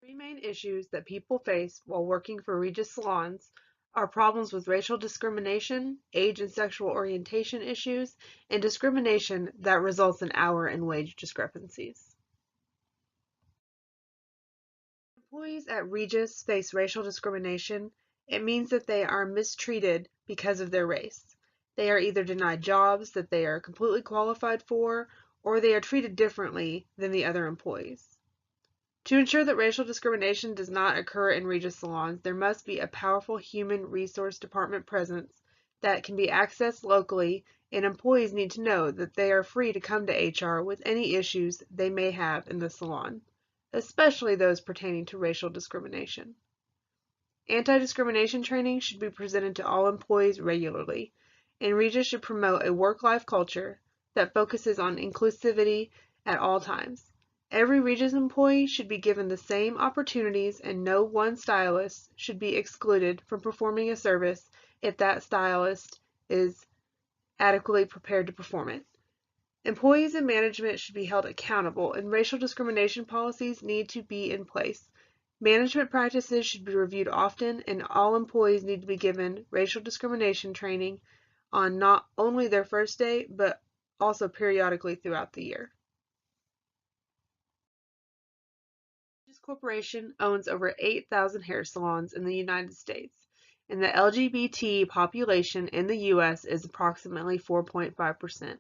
Three main issues that people face while working for Regis salons are problems with racial discrimination, age and sexual orientation issues, and discrimination that results in hour and wage discrepancies. Employees at Regis face racial discrimination. It means that they are mistreated because of their race. They are either denied jobs that they are completely qualified for, or they are treated differently than the other employees. To ensure that racial discrimination does not occur in Regis salons, there must be a powerful human resource department presence that can be accessed locally, and employees need to know that they are free to come to HR with any issues they may have in the salon, especially those pertaining to racial discrimination. Anti-discrimination training should be presented to all employees regularly, and Regis should promote a work-life culture that focuses on inclusivity at all times. Every Regis employee should be given the same opportunities, and no one stylist should be excluded from performing a service if that stylist is adequately prepared to perform it. Employees and management should be held accountable, and racial discrimination policies need to be in place. Management practices should be reviewed often, and all employees need to be given racial discrimination training on not only their first day, but also periodically throughout the year. Regis Corporation owns over 8,000 hair salons in the United States, and the LGBT population in the U.S. is approximately 4.5%.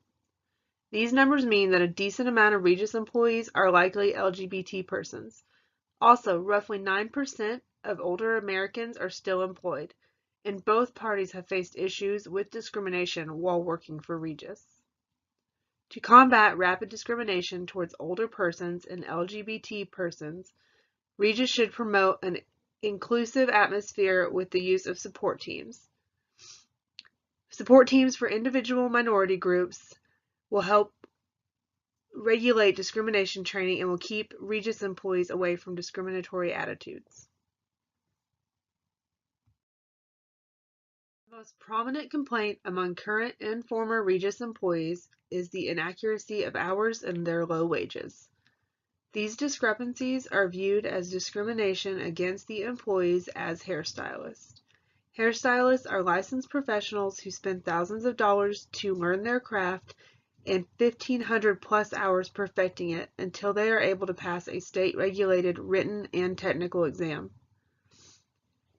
These numbers mean that a decent amount of Regis employees are likely LGBT persons. Also, roughly 9% of older Americans are still employed, and both parties have faced issues with discrimination while working for Regis. To combat rapid discrimination towards older persons and LGBT persons, Regis should promote an inclusive atmosphere with the use of support teams. Support teams for individual minority groups will help regulate discrimination training and will keep Regis employees away from discriminatory attitudes. The most prominent complaint among current and former Regis employees is the inaccuracy of hours and their low wages. These discrepancies are viewed as discrimination against the employees as hairstylists. Hairstylists are licensed professionals who spend thousands of dollars to learn their craft and 1,500 plus hours perfecting it until they are able to pass a state-regulated written and technical exam.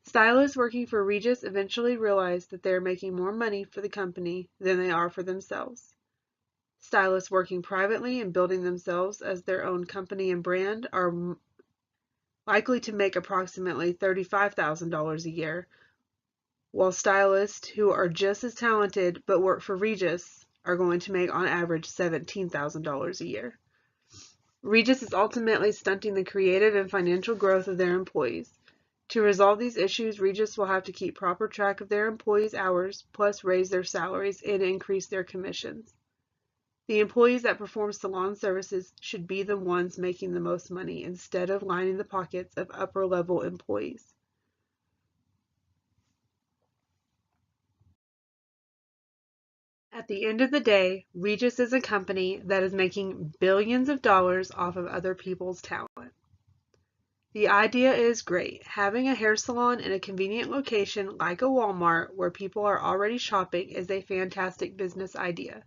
Stylists working for Regis eventually realize that they are making more money for the company than they are for themselves. Stylists working privately and building themselves as their own company and brand are likely to make approximately $35,000 a year, while stylists who are just as talented but work for Regis are going to make on average $17,000 a year. Regis is ultimately stunting the creative and financial growth of their employees. To resolve these issues, Regis will have to keep proper track of their employees' hours, plus raise their salaries and increase their commissions. The employees that perform salon services should be the ones making the most money instead of lining the pockets of upper-level employees. At the end of the day, Regis is a company that is making billions of dollars off of other people's talent. The idea is great. Having a hair salon in a convenient location like a Walmart where people are already shopping is a fantastic business idea.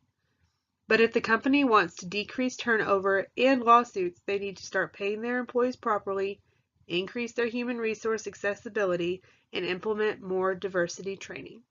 But if the company wants to decrease turnover and lawsuits, they need to start paying their employees properly, increase their human resource accessibility, and implement more diversity training.